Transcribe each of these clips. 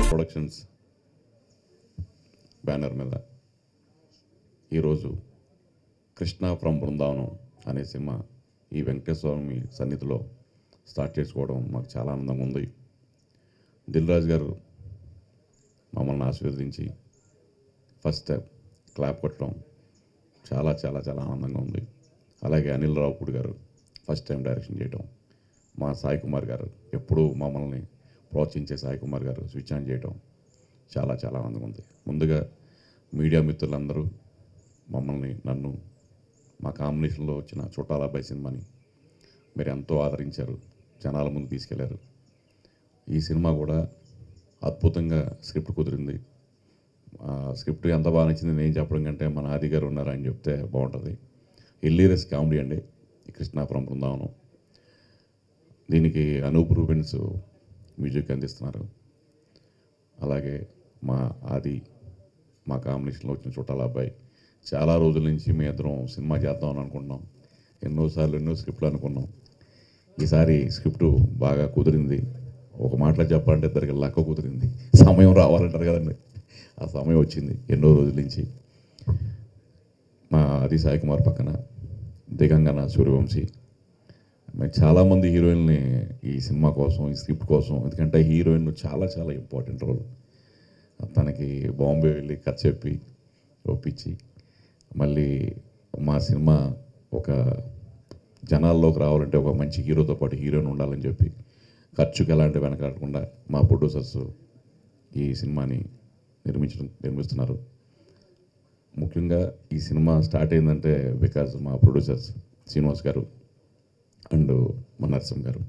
Productions banner మీద ఈరోజు Krishna from Brindavanam అనే సినిమా ఈ వెంకటేశ్వర స్వామి సన్నిధిలో స్టార్ట్ చేసుకోవడం మాకు చాలా ఆనందంగా ఉంది. దిల్ రాజు గారు మమ్మల్ని ఆశీర్వదించి ఫస్ట్ క్లాప్ కొట్టడం చాలా చాలా చాలా ఆనందంగా ఉంది. అలాగే అనిల్ రావుపూడి గారు ఫస్ట్ టైం డైరెక్షన్ చేయడం, మా సాయి కుమార్ గారు ఎప్పుడూ మమ్మల్ని ప్రోత్సహించే సాయి కుమార్ గారు స్విచ్ ఆన్ చేయడం చాలా చాలా ఆనందంగా ఉంది. ముందుగా మీడియా మిత్రులందరూ మమ్మల్ని నన్ను మా కాంబినేషన్లో వచ్చిన చుట్టాల అబ్బాయి సినిమాని మీరు ఎంతో ఆదరించారు, జనాల ముందు తీసుకెళ్లారు. ఈ సినిమా కూడా అద్భుతంగా స్క్రిప్ట్ కుదిరింది. స్క్రిప్ట్ ఎంత బాగా నచ్చింది నేను చెప్పడం కంటే మన ఆది గారు ఉన్నారు అని చెప్తే బాగుంటుంది. హిల్లీరియస్ కామెడీ అండి ఈ కృష్ణ ఫ్రమ్ బృందావనం. దీనికి అనూప్ రూబెన్స్ మ్యూజిక్ అందిస్తున్నారు. అలాగే మా ఆది మా కాంబినేషన్లో వచ్చిన చుట్టాల అబ్బాయి. చాలా రోజుల నుంచి మీ ఇద్దరం సినిమా చేద్దామని అనుకుంటున్నాం. ఎన్నోసార్లు ఎన్నో స్క్రిప్ట్లు అనుకున్నాం. ఈసారి స్క్రిప్టు బాగా కుదిరింది. ఒక మాటలో చెప్పాలంటే ఇద్దరికి లక్క కుదిరింది. సమయం రావాలంటారు కదండి, ఆ సమయం వచ్చింది ఎన్నో రోజుల నుంచి. మా ఆది సాయి కుమార్ పక్కన దిగంగన సూర్యవంశీ, మేము చాలామంది హీరోయిన్ని ఈ సినిమా కోసం ఈ స్క్రిప్ట్ కోసం, ఎందుకంటే హీరోయిన్ చాలా చాలా ఇంపార్టెంట్ రోల్. తనకి బాంబే వెళ్ళి కథ చెప్పి ఒప్పించి మళ్ళీ మా సినిమా ఒక జనాల్లోకి రావాలంటే ఒక మంచి హీరోతో పాటు హీరోయిన్ ఉండాలని చెప్పి ఖర్చుకి ఎలాంటి వెనకాడకుండా మా ప్రొడ్యూసర్స్ ఈ సినిమాని నిర్మిస్తున్నారు. ముఖ్యంగా ఈ సినిమా స్టార్ట్ అయిందంటే బికాజ్ మా ప్రొడ్యూసర్స్ శ్రీనివాస్ గారు అండ్ మా నరసింహ గారు,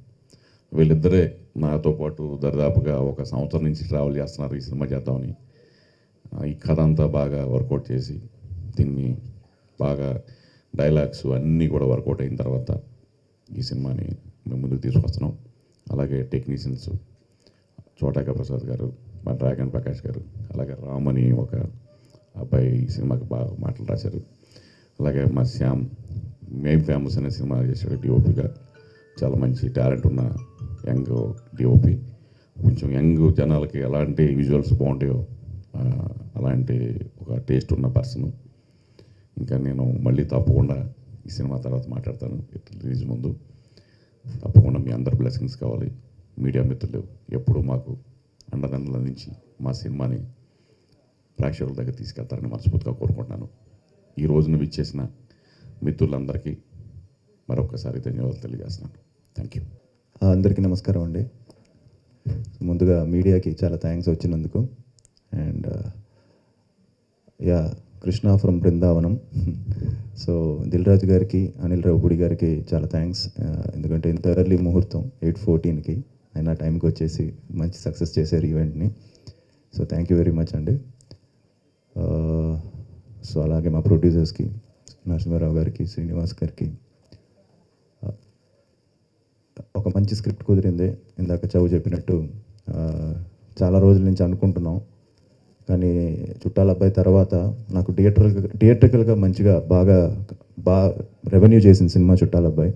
వీళ్ళిద్దరే నాతో పాటు దరిదాపుగా ఒక సంవత్సరం నుంచి ట్రావెల్ చేస్తున్నారు ఈ సినిమా చేద్దామని. ఈ కథ అంతా బాగా వర్కౌట్ చేసి దీన్ని బాగా డైలాగ్స్ అన్నీ కూడా వర్కౌట్ అయిన తర్వాత ఈ సినిమాని మేము ముందుకు తీసుకొస్తున్నాం. అలాగే టెక్నీషియన్స్ చోటాక ప్రసాద్ గారు, మా డ్రాగన్ ప్రకాష్ గారు, అలాగే రామని ఒక అబ్బాయి ఈ సినిమాకి బాగా మాటలు రాశారు. అలాగే మా శ్యామ్ మేం ఫేమస్ అనే సినిమా చేశాడు డిఓపిగా. చాలా మంచి టాలెంట్ ఉన్న యంగ్ డిఓపి. కొంచెం యంగ్ జనాలకి ఎలాంటి విజువల్స్ బాగుంటాయో అలాంటి ఒక టేస్ట్ ఉన్న పర్సన్. ఇంకా నేను మళ్ళీ తప్పకుండా ఈ సినిమా తర్వాత మాట్లాడతాను రిలీజ్ ముందు. తప్పకుండా మీ అందరి బ్లెస్సింగ్స్ కావాలి. మీడియా మిత్రులు ఎప్పుడూ మాకు అండదండలు అందించి మా సినిమాని ప్రేక్షకుల దగ్గర తీసుకెళ్తారని మనస్ఫూర్తిగా కోరుకుంటున్నాను. ఈ రోజున విచ్చేసిన మిత్రులందరికీ మరొకసారి ధన్యవాదాలు తెలియజేస్తున్నాను. Thank you. అందరికీ నమస్కారం అండి. ముందుగా మీడియాకి చాలా థ్యాంక్స్ వచ్చినందుకు. And Krishna from Brindavanam. So Dil Raju గారికి, అనిల్ రావుపూడి గారికి చాలా థ్యాంక్స్. ఎందుకంటే ఇంత ఎర్లీ ముహూర్తం 8:14కి అయినా టైంకి వచ్చేసి మంచి సక్సెస్ చేశారు ఈవెంట్ని. So thank you very much అండి. సో అలాగే మా ప్రొడ్యూసర్స్కి నరసింహారావు గారికి, శ్రీనివాస్ గారికి. ఒక మంచి స్క్రిప్ట్ కుదిరింది. ఇందాక చౌ చెప్పినట్టు చాలా రోజుల నుంచి అనుకుంటున్నాం, కానీ చుట్టాల అబ్బాయి తర్వాత నాకు థియేట్రికల్గా మంచిగా బాగా రెవెన్యూ చేసింది సినిమా చుట్టాల అబ్బాయి.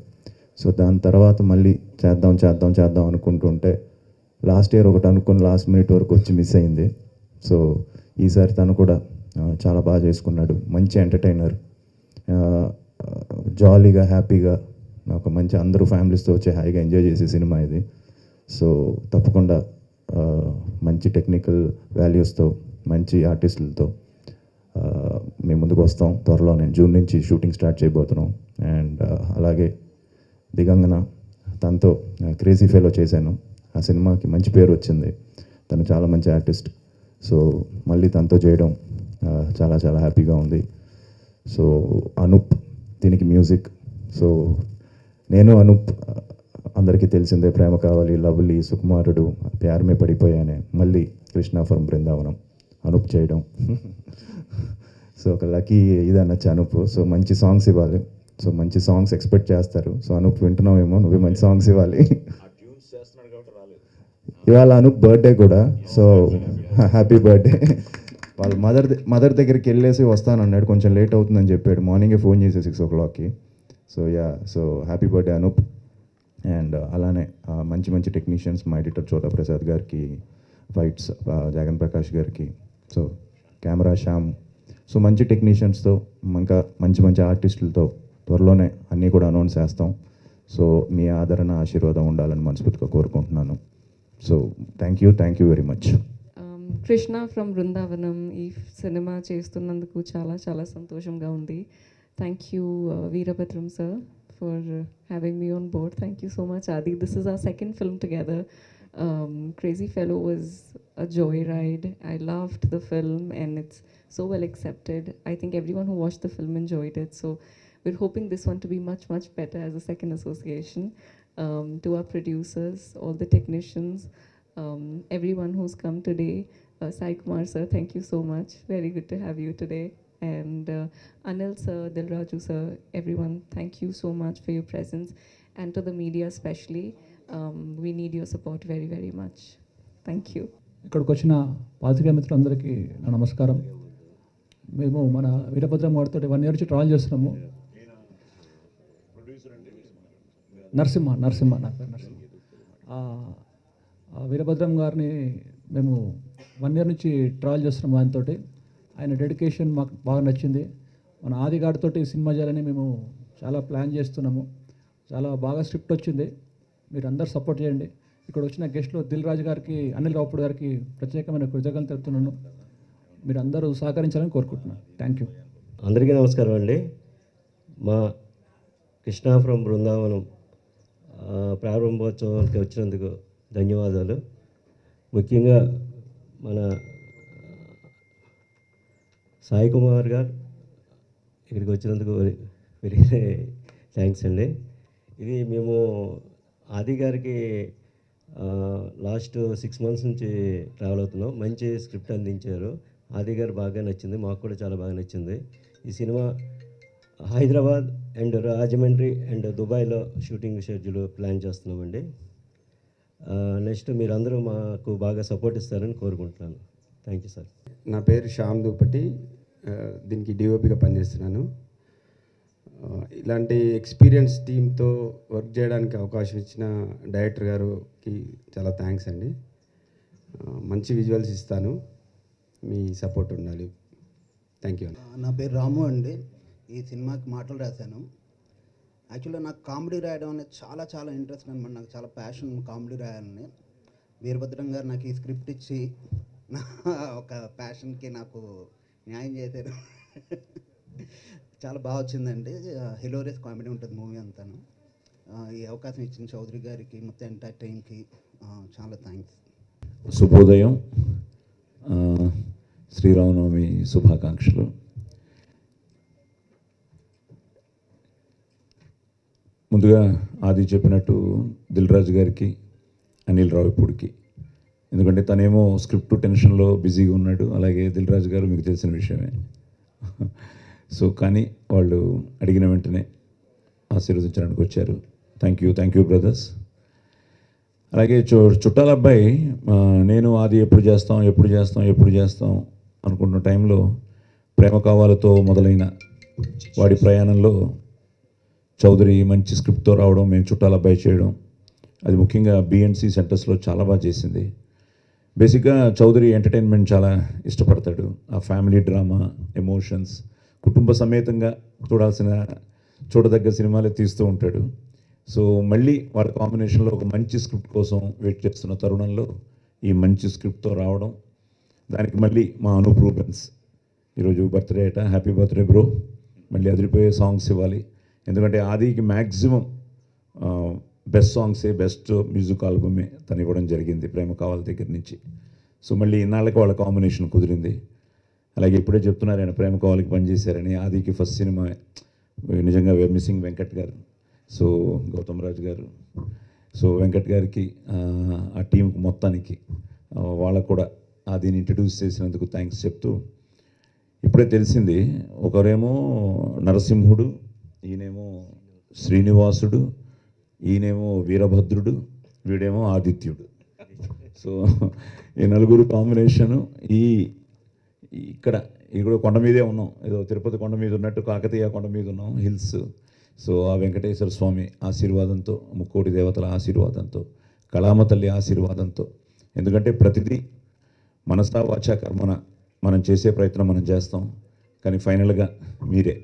సో దాని తర్వాత మళ్ళీ చేద్దాం అనుకుంటుంటే లాస్ట్ ఇయర్ ఒకటి అనుకుని లాస్ట్ మినిట్ వరకు వచ్చి మిస్ అయింది. సో ఈసారి తను కూడా చాలా బాగా చేసుకున్నాడు. మంచి ఎంటర్టైనర్, జాలీగా హ్యాపీగా ఒక మంచి అందరూ ఫ్యామిలీస్తో వచ్చి హాయిగా ఎంజాయ్ చేసే సినిమా ఇది. సో తప్పకుండా మంచి టెక్నికల్ వాల్యూస్తో మంచి ఆర్టిస్టులతో మేము ముందుకు వస్తాం. త్వరలోనే జూన్ నుంచి షూటింగ్ స్టార్ట్ చేయబోతున్నాం. అండ్ అలాగే దిగంగన, తనతో క్రేజీ ఫెలో చేశాను. ఆ సినిమాకి మంచి పేరు వచ్చింది. తను చాలా మంచి ఆర్టిస్ట్. సో మళ్ళీ తనతో చేయడం చాలా చాలా హ్యాపీగా ఉంది. సో అనూప్ దీనికి మ్యూజిక్. సో నేను అనూప్ అందరికీ తెలిసిందే, ప్రేమ కావాలి, లవ్లీ, సుకుమారుడు, ప్యారమే పడిపోయానే, మళ్ళీ కృష్ణ ఫ్రమ్ బృందావనం అనూప్ చేయడం. సో ఒక లక్కీ ఇదన్నచ్చు అనూప్. సో మంచి సాంగ్స్ ఇవ్వాలి. సో మంచి సాంగ్స్ ఎక్స్పెక్ట్ చేస్తారు. సో అనూప్ వింటున్నావేమో, నువ్వే మంచి సాంగ్స్ ఇవ్వాలి. ఇవాళ అనూప్ బర్త్డే కూడా. So happy birthday. వాళ్ళ మదర్ దగ్గరికి వెళ్ళేసి వస్తానన్నాడు, కొంచెం లేట్ అవుతుందని చెప్పాడు. మార్నింగే ఫోన్ చేసి 6 o'clockకి. So so happy birthday Anoop. And అలానే మంచి మంచి టెక్నీషియన్స్, మా ఎడిటర్ చోటా ప్రసాద్ గారికి, ఫైట్స్ జగన్ ప్రకాష్ గారికి, సో కెమెరా శ్యామ్. సో మంచి టెక్నీషియన్స్తో ఇంకా మంచి మంచి ఆర్టిస్టులతో త్వరలోనే అన్నీ కూడా అనౌన్స్ చేస్తాం. సో మీ ఆదరణ, ఆశీర్వాదం ఉండాలని మనస్ఫూర్తిగా కోరుకుంటున్నాను. So thank you very much. Krishna from Brindavanam ఈ సినిమా చేస్తున్నందుకు చాలా చాలా సంతోషంగా ఉంది. Thank you Veerabhadram sir for having me on board. Thank you so much Adi. This is our second film together. Crazy Fellow was a joyride. I loved the film and it's so well accepted. I think everyone who watched the film enjoyed it. So we're hoping this one to be much, much better as a second association. To our producers, all the technicians, everyone who's come today. Sai Kumar sir, thank you so much. Very good to have you today. And Anil sir, Dilraju sir, everyone, thank you so much for your presence. And to the media especially, we need your support very, very much. Thank you. ఇక్కడికి వచ్చిన పాత్రికేయ మిత్రులందరికీ నా నమస్కారం. మేము మన వీరభద్రం గారితో 1 year నుంచి ట్రావెల్ చేస్తున్నాము. నరసింహ నా పేరు నరసింహ. వీరభద్రం గారిని మేము 1 year నుంచి ట్రావెల్ చేస్తున్నాము ఆయనతోటి. ఆయన డెడికేషన్ మాకు బాగా నచ్చింది. మన ఆది గారితోటి సినిమా చేయాలని మేము చాలా ప్లాన్ చేస్తున్నాము. చాలా బాగా స్క్రిప్ట్ వచ్చింది. మీరు అందరు సపోర్ట్ చేయండి. ఇక్కడ వచ్చిన గెస్ట్లో దిల్ రాజు గారికి, అనిల్ రావుపూడి గారికి ప్రత్యేకమైన కృతజ్ఞతలు తెలుపుతున్నాను. మీరు అందరూ సహకరించాలని కోరుకుంటున్నాను. Thank you. అందరికీ నమస్కారం అండి. మా కృష్ణ ఫ్రమ్ బృందావనం ప్రారంభోత్సవానికి వచ్చినందుకు ధన్యవాదాలు. ముఖ్యంగా మన సాయి కుమార్ గారు ఇక్కడికి వచ్చినందుకు వెరీ థ్యాంక్స్ అండి. ఇది మేము ఆది గారికి లాస్ట్ 6 months నుంచి ట్రావెల్ అవుతున్నాం. మంచి స్క్రిప్ట్ అందించారు. ఆది గారు బాగా నచ్చింది, మాకు కూడా చాలా బాగా నచ్చింది. ఈ cinema Hyderabad and Rajahmundry and దుబాయ్లో షూటింగ్ షెడ్యూల్ ప్లాన్ చేస్తున్నామండి. నెక్స్ట్ మీరందరూ మాకు బాగా సపోర్ట్ ఇస్తారని కోరుకుంటున్నాను. Thank you sir. నా పేరు శ్యామ్ దూపటి, దీనికి డిఓపిగా పనిచేస్తున్నాను. ఇలాంటి ఎక్స్పీరియన్స్ టీంతో వర్క్ చేయడానికి అవకాశం ఇచ్చిన డైరెక్టర్ గారికి చాలా థ్యాంక్స్ అండి. మంచి విజువల్స్ ఇస్తాను, మీ సపోర్ట్ ఉండాలి. Thank you. నా పేరు రాము అండి. ఈ సినిమాకి మాటలు రాశాను. యాక్చువల్గా నాకు కామెడీ రాయడం అనేది చాలా చాలా ఇంట్రెస్ట్ అనమాట. నాకు చాలా ప్యాషన్ కామెడీ రాయాలని. వీరభద్రం గారు నాకు ఈ స్క్రిప్ట్ ఇచ్చి నా ఒక ప్యాషన్కి నాకు న్యాయం చేశారు. చాలా బాగా వచ్చిందండి. హిలోరియస్ కామెడీ ఉంటుంది మూవీ అంతాను. ఈ అవకాశం ఇచ్చిన చౌదరి గారికి, మొత్తం ఎంటైర్ టీమ్కి చాలా థ్యాంక్స్. శుభోదయం, శ్రీరామనవమి శుభాకాంక్షలు. ముందుగా ఆది చెప్పినట్టు దిల్ రాజు గారికి, అనిల్ రావిపూడికి, ఎందుకంటే తనేమో స్క్రిప్ట్ టెన్షన్లో బిజీగా ఉన్నాడు. అలాగే దిల్ రాజు గారు మీకు తెలిసిన విషయమే. సో కానీ వాళ్ళు అడిగిన వెంటనే ఆశీర్వదించడానికి వచ్చారు. Thank you brothers. అలాగే చుట్టాల అబ్బాయి నేను అది ఎప్పుడు చేస్తాం అనుకుంటున్న టైంలో ప్రేమ కావాలతో మొదలైన వాడి ప్రయాణంలో చౌదరి మంచి స్క్రిప్ట్తో రావడం, మేము చుట్టాల అబ్బాయి చేయడం, అది ముఖ్యంగా బిఎన్సి సెంటర్స్లో చాలా బాగా చేసింది. బేసిక్గా చౌదరి ఎంటర్టైన్మెంట్ చాలా ఇష్టపడతాడు. ఆ ఫ్యామిలీ డ్రామా, ఎమోషన్స్, కుటుంబ సమేతంగా చూడదగ్గ సినిమాలే తీస్తూ ఉంటాడు. సో మళ్ళీ వాళ్ళ కాంబినేషన్లో ఒక మంచి స్క్రిప్ట్ కోసం వెయిట్ చేస్తున్న తరుణంలో ఈ మంచి స్క్రిప్ట్తో రావడం, దానికి మళ్ళీ మా అనూప్ రూబెన్స్ ఈరోజు బర్త్డే అట, హ్యాపీ బర్త్డే బ్రో, మళ్ళీ అదిరిపోయే సాంగ్స్ ఇవ్వాలి. ఎందుకంటే ఆదికి మ్యాక్సిమం బెస్ట్ సాంగ్సే, బెస్ట్ మ్యూజిక్ ఆల్బమే తను ఇవ్వడం జరిగింది ప్రేమ కావాలి దగ్గర నుంచి. సో మళ్ళీ ఇన్నాళ్ళకి వాళ్ళ కాంబినేషన్ కుదిరింది. అలాగే ఇప్పుడే చెప్తున్నారు ఆయన ప్రేమ కావాలికి పనిచేశారని. ఆదికి ఫస్ట్ సినిమా నిజంగా వేర్ మిస్సింగ్ వెంకట్ గారు, సో గౌతమ్ రాజు గారు, సో వెంకట్ గారికి ఆ టీంకి మొత్తానికి వాళ్ళకు కూడా ఆదిని ఇంట్రడ్యూస్ చేసినందుకు థ్యాంక్స్ చెప్తూ, ఇప్పుడే తెలిసింది ఒకరేమో నరసింహుడు, ఈయనేమో శ్రీనివాసుడు, ఈయనేమో వీరభద్రుడు, వీడేమో ఆదిత్యుడు. సో ఈ నలుగురు కాంబినేషను ఇక్కడ కొండ మీదే ఉన్నాం, ఏదో తిరుపతి కొండ మీద ఉన్నట్టు కాకతీయ కొండ మీద ఉన్నాం, హిల్స్. సో ఆ వెంకటేశ్వర స్వామి ఆశీర్వాదంతో, ముక్కోటి దేవతల ఆశీర్వాదంతో, కళామ తల్లి ఆశీర్వాదంతో, ఎందుకంటే ప్రతిదీ మనసా వాచా కర్మన మనం చేసే ప్రయత్నం మనం చేస్తాం, కానీ ఫైనల్గా మీరే.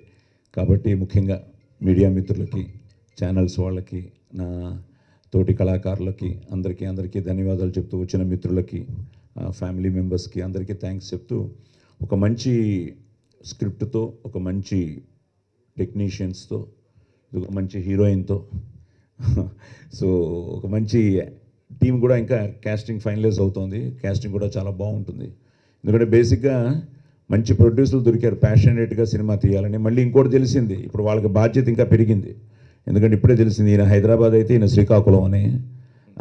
కాబట్టి ముఖ్యంగా మీడియా మిత్రులకి, ఛానల్స్ వాళ్ళకి, నా తోటి కళాకారులకి అందరికీ ధన్యవాదాలు చెప్తూ, వచ్చిన మిత్రులకి, ఫ్యామిలీ మెంబర్స్కి అందరికీ థ్యాంక్స్ చెప్తూ, ఒక మంచి స్క్రిప్ట్తో, ఒక మంచి టెక్నీషియన్స్తో, ఒక మంచి హీరోయిన్తో, సో ఒక మంచి టీం కూడా ఇంకా కాస్టింగ్ ఫైనలైజ్ అవుతుంది. కాస్టింగ్ కూడా చాలా బాగుంటుంది. ఎందుకంటే బేసిక్గా మంచి ప్రొడ్యూసర్లు దొరికారు ప్యాషనేట్గా సినిమా తీయాలని. మళ్ళీ ఇంకోటి తెలిసింది, ఇప్పుడు వాళ్ళకి బాధ్యత ఇంకా పెరిగింది. ఎందుకంటే ఇప్పుడే తెలిసింది ఈయన హైదరాబాద్ అయితే ఈయన శ్రీకాకుళం అని,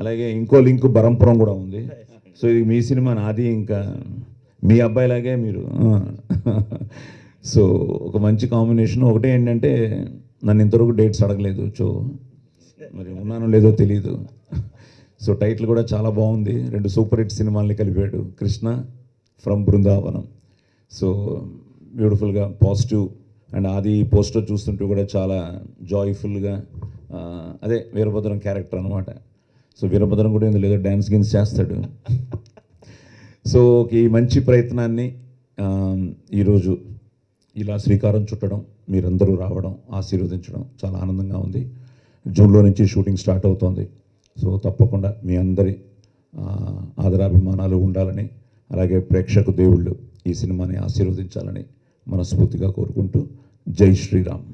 అలాగే ఇంకో లింక్ బరంపురం కూడా ఉంది. సో ఇది మీ సినిమా, నాది ఇంకా మీ అబ్బాయిలాగే మీరు. సో ఒక మంచి కాంబినేషన్. ఒకటే ఏంటంటే నన్ను ఇంతవరకు డేట్స్ అడగలేదు, సో మరి ఉన్నానో లేదో తెలీదు. సో టైటిల్ కూడా చాలా బాగుంది. 2 సూపర్ హిట్ సినిమాల్ని కలిపాడు, కృష్ణ ఫ్రమ్ బృందావనం. సో బ్యూటిఫుల్గా పాజిటివ్. అండ్ అది పోస్టర్ చూస్తుంటే కూడా చాలా జాయ్ఫుల్గా, అదే వీరభద్రం క్యారెక్టర్ అనమాట. సో వీరభద్రం కూడా ఇందులో ఏదో డ్యాన్స్ గిన్స్ చేస్తాడు. సో ఈ మంచి ప్రయత్నాన్ని ఈరోజు ఇలా శ్రీకారం చుట్టడం, మీరందరూ రావడం, ఆశీర్వదించడం చాలా ఆనందంగా ఉంది. జూన్లో నుంచి షూటింగ్ స్టార్ట్ అవుతోంది. సో తప్పకుండా మీ అందరి ఆదరాభిమానాలు ఉండాలని, అలాగే ప్రేక్షకు దేవుళ్ళు ఈ సినిమాని ఆశీర్వదించాలని మనస్ఫూర్తిగా కోరుకుంటూ, జై శ్రీరామ్.